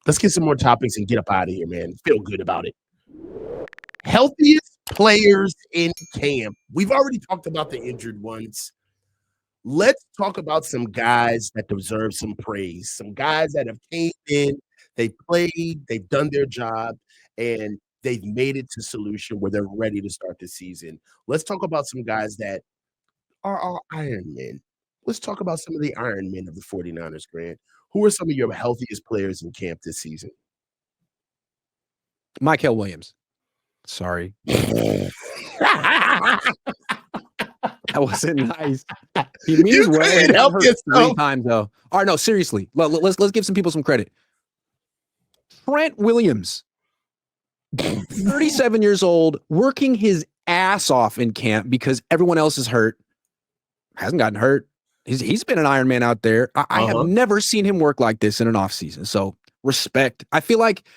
Let's get some more topics and get up out of here, man. Feel good about it. Healthiest players in camp. We've already talked about the injured ones. Let's talk about some guys that deserve some praise. Some guys that have came in, they played, they've done their job, and they've made it to solution where they're ready to start the season. Let's talk about some guys that are our Ironmen. Let's talk about some of the Ironmen of the 49ers, Grant. Who are some of your healthiest players in camp this season? Michael Williams. Sorry. That wasn't nice. He means well. He got hurt 3 times though. All right, no, seriously. Let's give some people some credit. Trent Williams, 37 years old, working his ass off in camp because everyone else is hurt. Hasn't gotten hurt. He's been an Ironman out there. I have never seen him work like this in an offseason. So respect. I feel like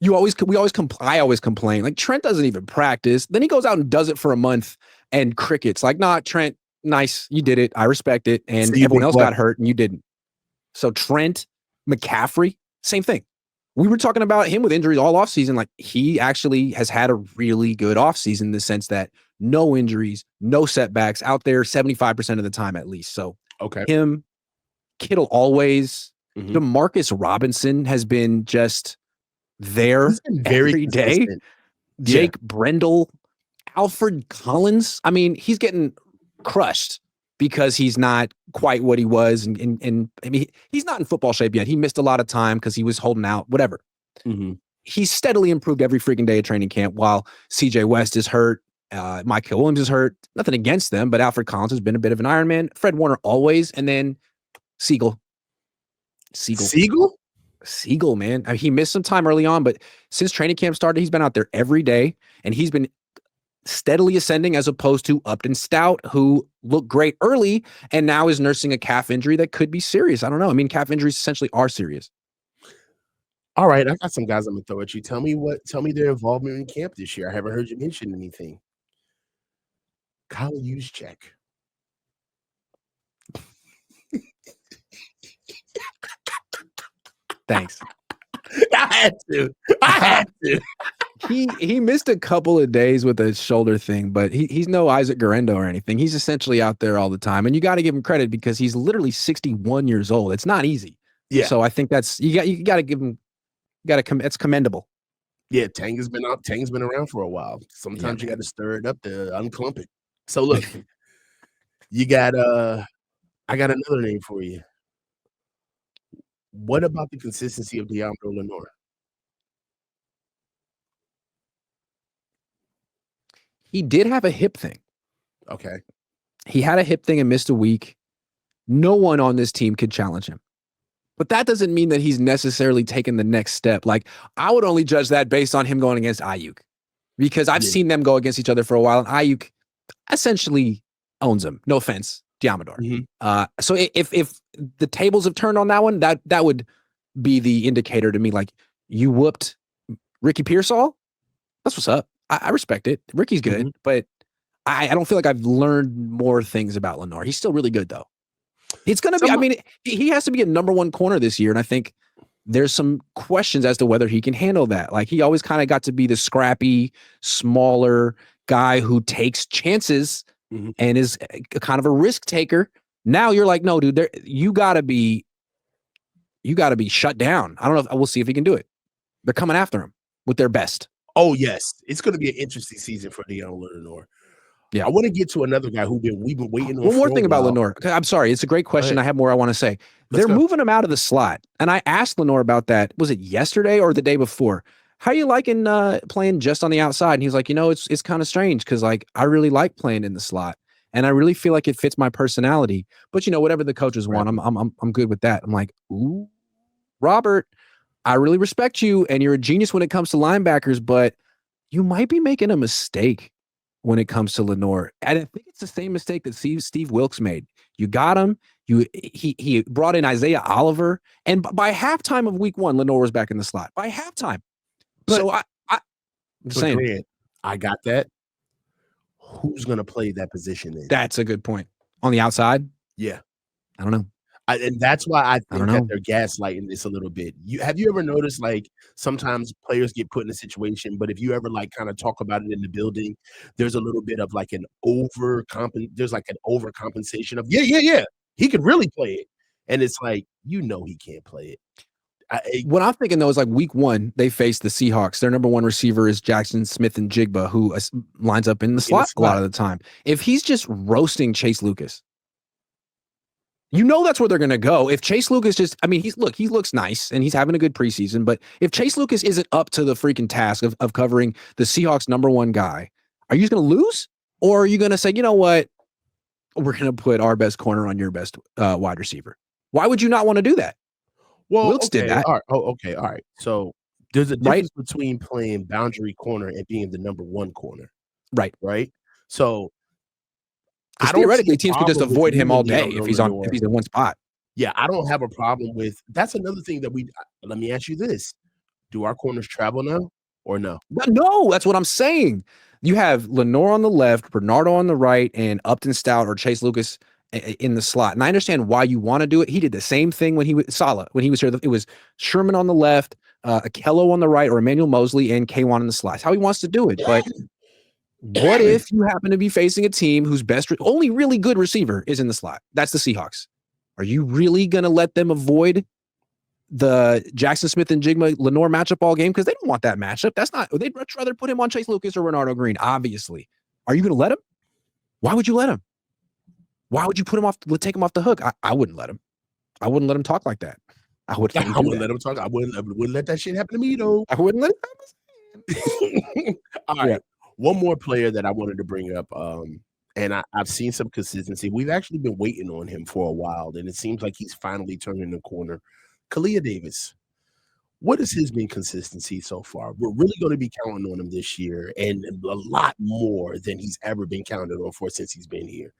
I always complain. Like Trent doesn't even practice. Then he goes out and does it for a month and crickets. Like, nah, Trent, nice. You did it. I respect it. And everyone else got hurt and you didn't. So Trent, McCaffrey, same thing. We were talking about him with injuries all offseason. Like he actually has had a really good offseason in the sense that no injuries, no setbacks out there 75% of the time at least. So him, Kittle always, Demarcus Robinson has been just there every day. Jake Brendel, Alfred Collins. I mean, he's getting crushed because he's not quite what he was. And I mean, he's not in football shape yet. He missed a lot of time because he was holding out, whatever. He's steadily improved every freaking day of training camp while CJ West is hurt. Michael Williams is hurt. Nothing against them, but Alfred Collins has been a bit of an Ironman. Fred Warner always. And then Siegel, man. I mean, he missed some time early on, but since training camp started, he's been out there every day and he's been steadily ascending as opposed to Upton Stout, who looked great early and now is nursing a calf injury that could be serious. I don't know. I mean, calf injuries essentially are serious. All right, I got some guys I'm gonna throw at you. Tell me their involvement in camp this year. I haven't heard you mention anything. Kyle Juszczyk. Thanks. I had to. He missed a couple of days with a shoulder thing, but he's no Isaac Guerrero or anything. He's essentially out there all the time, and you got to give him credit because he's literally 61 years old. It's not easy. Yeah. So I think that's you got to give him. It's commendable. Yeah, Tang's been around for a while. Sometimes you got to stir it up to unclump it. So look, you got I got another name for you. What about the consistency of Deommodore Lenoir? He did have a hip thing. Okay. He had a hip thing and missed a week. No one on this team could challenge him. But that doesn't mean that he's necessarily taken the next step. Like, I would only judge that based on him going against Ayuk. Because I've seen them go against each other for a while, and Ayuk essentially owns him. No offense, Deommodore. So if the tables have turned on that one, that would be the indicator to me. Like, you whooped Ricky Pearsall? That's what's up. I respect it. Ricky's good, but I don't feel like I've learned more things about Lenoir. He's still really good, though. It's going to be, I mean, he has to be a number one corner this year, and I think there's some questions as to whether he can handle that. Like, he always kind of got to be the scrappy, smaller guy who takes chances and is a kind of a risk taker. Now you're like, no, dude, you got to be shut down. I don't know. We'll see if he can do it. They're coming after him with their best. Oh, yes. It's going to be an interesting season for Deommodore Lenoir. Yeah, I want to get to another guy we've been waiting on. One more thing about Lenoir. I'm sorry, it's a great question. I have more I want to say. They're moving him out of the slot, and I asked Lenoir about that. Was it yesterday or the day before? How you liking playing just on the outside? And he's like, it's kind of strange because like I really like playing in the slot, and I really feel like it fits my personality. But whatever the coaches want, I'm good with that. I'm like, ooh, Robert, I really respect you, and you're a genius when it comes to linebackers, but you might be making a mistake when it comes to Lenoir. And I think it's the same mistake that Steve Wilkes made. You got him. He brought in Isaiah Oliver. And by halftime of week 1, Lenoir was back in the slot. By halftime. So I'm saying. Grant, I got that. Who's going to play that position then? That's a good point. On the outside? Yeah. I don't know. And that's why I I don't think that know. they're gaslighting this a little bit. Have you ever noticed, like, sometimes players get put in a situation, but if you ever, like, kinda talk about it in the building, there's a little bit of, like, there's, like, an overcompensation of, "Yeah, yeah, yeah, he could really play it." And it's like, he can't play it. What I'm thinking, though, is like week 1, they face the Seahawks. Their number 1 receiver is Jackson Smith-Njigba, who lines up in the slot a lot of the time. If he's just roasting Chase Lucas, that's where they're going to go. If Chase Lucas he looks nice and he's having a good preseason, but if Chase Lucas isn't up to the freaking task of covering the Seahawks' number 1 guy, are you just going to lose? Or are you going to say, you know what? We're going to put our best corner on your best wide receiver. Why would you not want to do that? Well, Wilkes did that. All right. Oh, okay. All right. So there's a difference between playing boundary corner and being the number 1 corner. Right. Right. So theoretically, teams could just avoid him all day if he's in one spot. Yeah, I don't have a problem with. That's another thing that let me ask you this: do our corners travel now or no? No, that's what I'm saying. You have Lenoir on the left, Bernardo on the right, and Upton Stout or Chase Lucas in the slot. And I understand why you want to do it. He did the same thing when he was here. It was Sherman on the left, Akello on the right, or Emmanuel Mosley and K1 in the slot. That's how he wants to do it. But what if you happen to be facing a team whose only really good receiver is in the slot? That's the Seahawks. Are you really going to let them avoid the Jackson Smith-Njigba Lenoir matchup all game? Because they don't want that matchup. They'd much rather put him on Chase Lucas or Renardo Green, obviously. Are you going to let him? Why would you let him? Why would you take him off the hook? I wouldn't let him. I wouldn't let him talk like that. I wouldn't let him talk. I wouldn't let that shit happen to me, though. I wouldn't let it happen. All right. Yeah. One more player that I wanted to bring up, and I've seen some consistency. We've actually been waiting on him for a while, and it seems like he's finally turning the corner. Kalia Davis. What has his been consistency so far? We're really going to be counting on him this year, and a lot more than he's ever been counted on for since he's been here.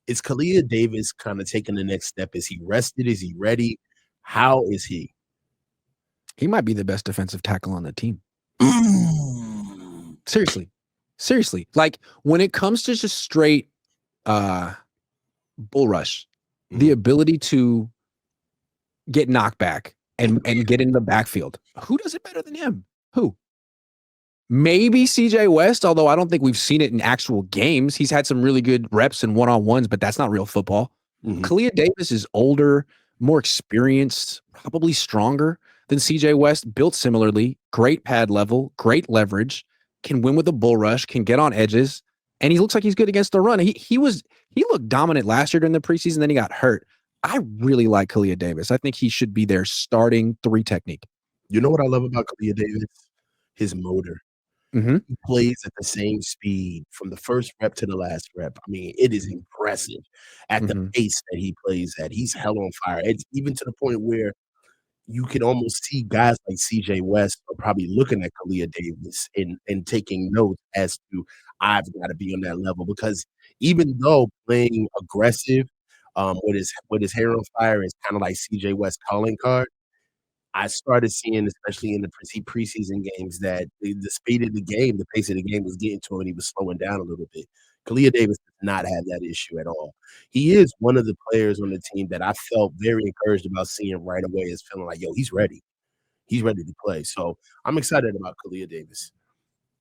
Is Kalia Davis kind of taking the next step? Is he rested? Is he ready? How is he? He might be the best defensive tackle on the team. Seriously. Like, when it comes to just straight bull rush, the ability to get knocked back and get in the backfield, who does it better than him? Who? Maybe CJ West, although I don't think we've seen it in actual games. He's had some really good reps and one-on-ones, but that's not real football. Kalia Davis is older, more experienced, probably stronger than CJ West, built similarly, great pad level, great leverage, can win with a bull rush, can get on edges, and he looks like he's good against the run. He looked dominant last year during the preseason, then he got hurt. I really like Kalia Davis. I think he should be their starting 3 technique. You know what I love about Kalia Davis? His motor. He plays at the same speed from the first rep to the last rep. I mean, it is impressive at the pace that he plays at. He's hell on fire. It's even to the point where you can almost see guys like CJ West are probably looking at Kalia Davis and taking notes as to, I've got to be on that level, because even though playing aggressive with his hair on fire is kind of like CJ West's calling card, I started seeing, especially in the preseason games, that the speed of the game, the pace of the game was getting to him, and he was slowing down a little bit. Kalia Davis does not have that issue at all. He is one of the players on the team that I felt very encouraged about seeing right away, is feeling like, yo, he's ready. He's ready to play. So I'm excited about Kalia Davis.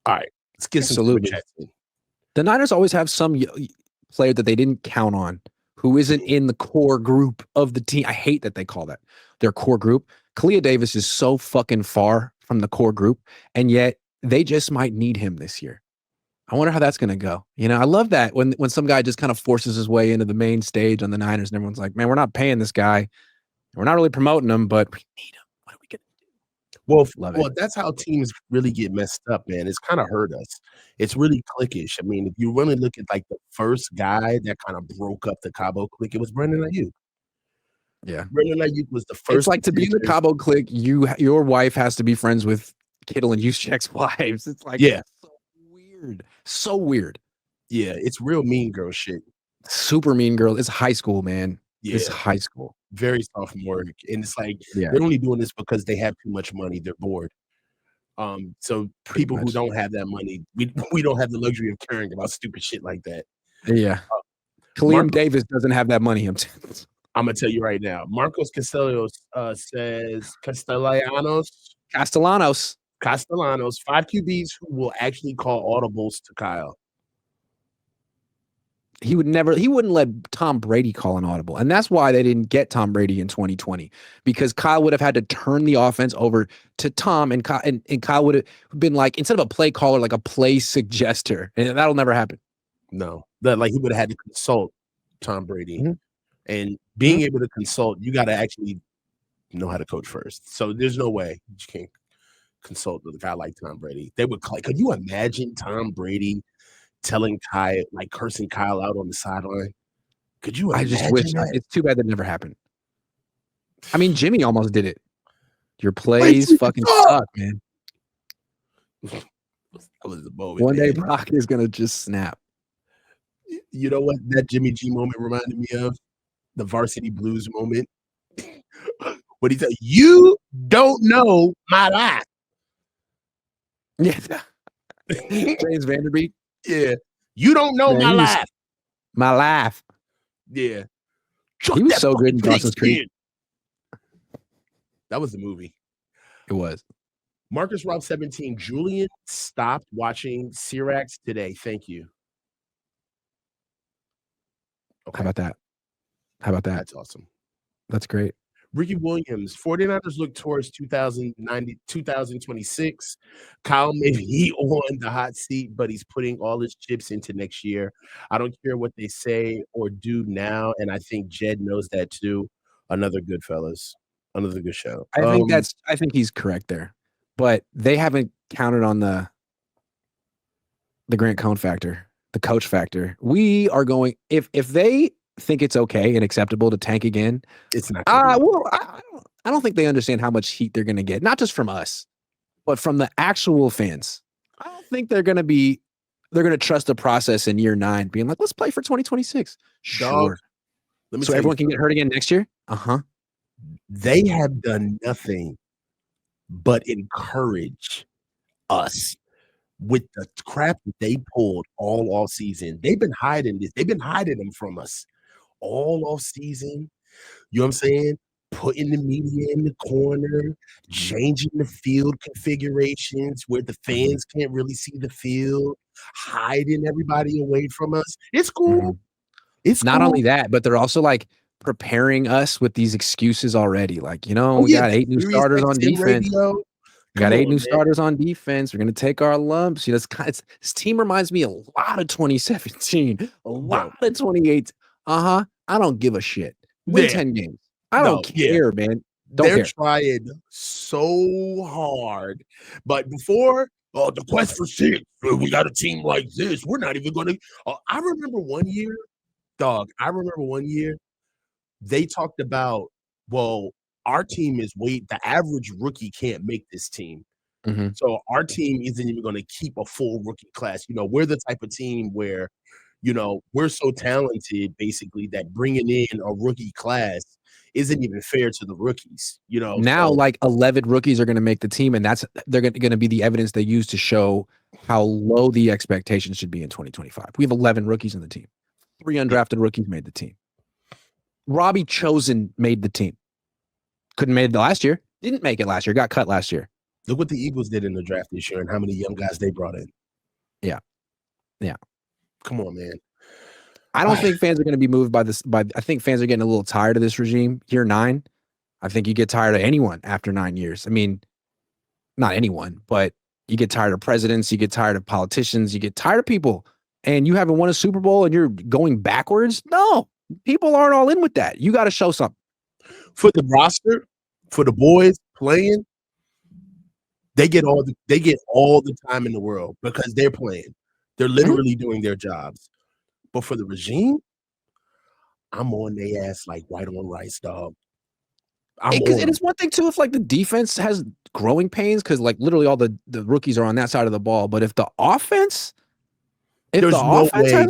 All right, let's get some super chats in. The Niners always have some player that they didn't count on who isn't in the core group of the team. I hate that they call that their core group. Kalia Davis is so fucking far from the core group, and yet they just might need him this year. I wonder how that's going to go. I love that when some guy just kind of forces his way into the main stage on the Niners, and everyone's like, man, we're not paying this guy. We're not really promoting him, but we need him. What are we going to do? Well, that's how teams really get messed up, man. It's kind of hurt us. It's really cliquish. I mean, if you really look at like the first guy that kind of broke up the Cabo clique, it was Brandon Ayuk. Yeah. Brandon Ayuk was the first. It's like, to be in the Cabo clique, your wife has to be friends with Kittle and Juszczyk's wives. It's like, yeah, so weird. Yeah, it's real mean girl shit. Super mean girl. It's high school, man. Yeah. It's high school. Very sophomore. And it's like, they're only doing this because they have too much money. They're bored. So people who don't have that money, we don't have the luxury of caring about stupid shit like that. Yeah. Khalil Davis doesn't have that money. I'm gonna tell you right now. Marcos Castellanos says Castellanos, 5 QBs who will actually call audibles to Kyle. He wouldn't let Tom Brady call an audible. And that's why they didn't get Tom Brady in 2020, because Kyle would have had to turn the offense over to Tom, and Kyle would have been like, instead of a play caller, like a play suggester. And that'll never happen. No, like he would have had to consult Tom Brady. Mm-hmm. And being able to consult, you got to actually know how to coach first. So there's no way you can't consult with a guy like Tom Brady. They would, could you imagine Tom Brady telling Kyle, like cursing Kyle out on the sideline? Could you imagine? I just wish that? It's too bad that never happened. I mean, Jimmy almost did it. Your plays fucking suck, man. That was the moment. One day Brock is gonna just snap. You know what that Jimmy G moment reminded me of? The Varsity Blues moment. What he said, you don't know my life. Yeah. James Vanderbeek. Yeah. You don't know my life. My life. Yeah. He was so good in Dawson's Creek. That was the movie. It was. Marcus Rob 17. Julian stopped watching Cyrax today. Thank you. Okay. How about that? That's awesome. That's great. Ricky Williams, 49ers look towards 2026. Kyle may be on the hot seat, but he's putting all his chips into next year. I don't care what they say or do now, and I think Jed knows that too. Another good fellas. Another good show. I think he's correct there. But they haven't counted on the Grant Cohn factor, the coach factor. We are going, if they think it's okay and acceptable to tank again, it's not. I don't think they understand how much heat they're going to get, not just from us, but from the actual fans. I don't think they're going to trust the process in year 9, being like, let's play for 2026. Sure. So everyone can get hurt again next year? Uh-huh. They have done nothing but encourage us with the crap that they pulled all off season. They've been hiding this. They've been hiding them from us all off season. You know what I'm saying? Putting the media in the corner, changing the field configurations where the fans can't really see the field, hiding everybody away from us. It's cool. It's not only that, but they're also like preparing us with these excuses already. Like, we got 8 new starters on defense. We got 8 new starters on defense. We're going to take our lumps. This team reminds me a lot of 2017, a lot of 2018. I don't give a shit. Win 10 games. I don't care, man. They're trying so hard. But before, the quest for 6, we got a team like this. We're not even going to. I remember one year, they talked about, our team is the average rookie can't make this team. Mm-hmm. So our team isn't even going to keep a full rookie class. We're the type of team where, we're so talented, basically, that bringing in a rookie class isn't even fair to the rookies. Now, like 11 rookies are going to make the team, and they're going to be the evidence they use to show how low the expectations should be in 2025. We have 11 rookies in the team. 3 undrafted rookies made the team. Robbie Chosen made the team. Couldn't make it last year. Didn't make it last year. Got cut last year. Look what the Eagles did in the draft this year and how many young guys they brought in. Yeah. Come on, man. I don't think fans are going to be moved by this. I think fans are getting a little tired of this regime. Year 9. I think you get tired of anyone after 9 years. I mean, not anyone, but you get tired of presidents. You get tired of politicians. You get tired of people. And you haven't won a Super Bowl and you're going backwards? No. People aren't all in with that. You got to show something. For the roster, for the boys playing, they get all the time in the world because they're playing. They're literally doing their jobs. But for the regime, I'm on their ass like white on rice, dog. And it's one thing too if like the defense has growing pains because like literally all the rookies are on that side of the ball. But if the offense, there's no way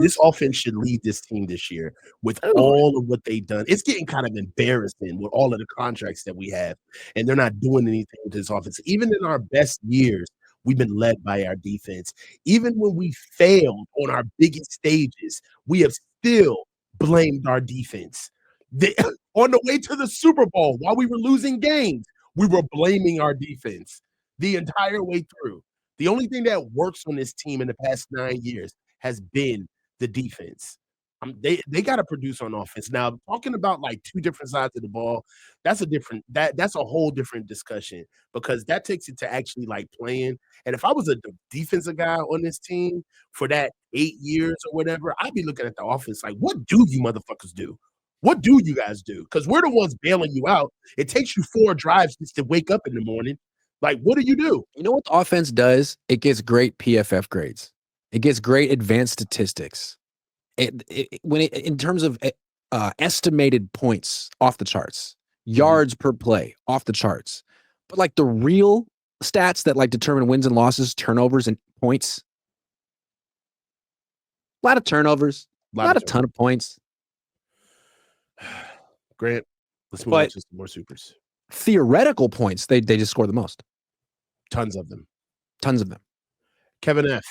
this offense should lead this team this year with all of what they've done. It's getting kind of embarrassing with all of the contracts that we have, and they're not doing anything with this offense. Even in our best years, we've been led by our defense. Even when we failed on our biggest stages, we have still blamed our defense. On the way to the Super Bowl, while we were losing games, we were blaming our defense the entire way through. The only thing that works on this team in the past 9 years has been the defense. They gotta produce on offense. Now, talking about, like, 2 different sides of the ball, that's a whole different discussion because that takes it to actually, like, playing, and if I was a d defensive guy on this team for that 8 years or whatever, I'd be looking at the offense like, "What do you motherfuckers do? What do you guys do? Because we're the ones bailing you out. It takes you 4 drives just to wake up in the morning. Like, what do you do?" You know what the offense does? It gets great PFF grades. It gets great advanced statistics. In terms of estimated points, off the charts, yards per play, off the charts. But like the real stats that like determine wins and losses, turnovers and points, a lot of turnovers, not a ton of points. Grant, let's move on to some more supers. Theoretical points, they just score the most. Tons of them. Tons of them. Kevin F.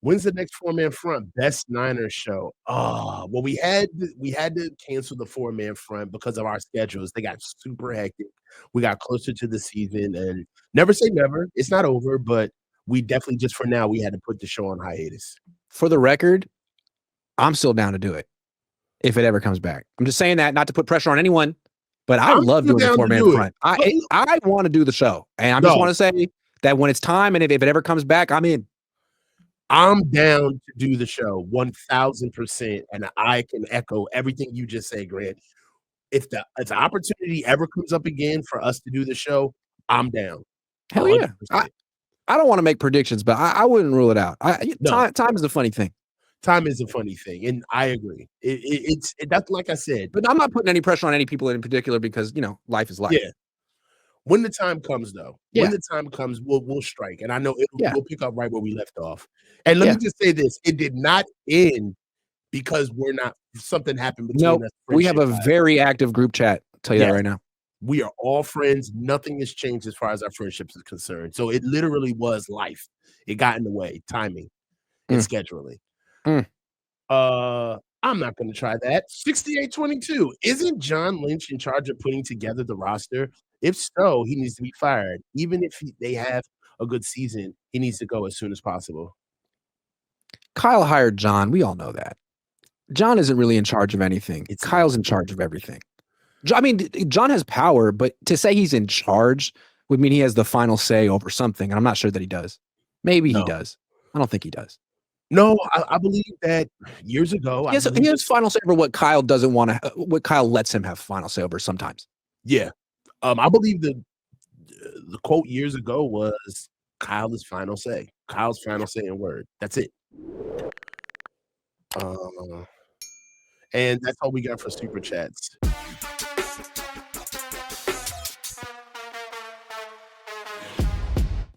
When's the next 4-man front? Best Niners show. Oh, well, we had to cancel the 4-man front because of our schedules. They got super hectic. We got closer to the season, and never say never. It's not over, but we definitely just for now we had to put the show on hiatus. For the record, I'm still down to do it if it ever comes back. I'm just saying that not to put pressure on anyone, but I love doing the 4-man front. I want to do the show, and I just want to say that when it's time and if it ever comes back, I'm in. I'm down to do the show 1000%, and I can echo everything you just said, Grant. If the opportunity ever comes up again for us to do the show, I'm down. Hell yeah. I don't want to make predictions, but I wouldn't rule it out. Time is a funny thing. Time is a funny thing, and I agree. That's like I said. But I'm not putting any pressure on any people in particular because, you know, life is life. Yeah. When the time comes, though, when the time comes, we'll strike, and I know we'll pick up right where we left off. And let me just say this: it did not end because something happened between us. We have a very active group chat. I'll tell you that right now. We are all friends. Nothing has changed as far as our friendships is concerned. So it literally was life. It got in the way, timing and scheduling. I'm not going to try that. 68-22. Isn't John Lynch in charge of putting together the roster? If so, he needs to be fired. Even if they have a good season, he needs to go as soon as possible. Kyle hired John. We all know that. John isn't really in charge of anything. Kyle's in charge of everything. I mean, John has power, but to say he's in charge would mean he has the final say over something, and I'm not sure that he does. Maybe he does. I don't think he does. No, I believe that years ago. He has final say over what Kyle doesn't want to, what Kyle lets him have final say over sometimes. Yeah. I believe the quote years ago was Kyle's final say. Kyle's final say in word. That's it. And that's all we got for super chats.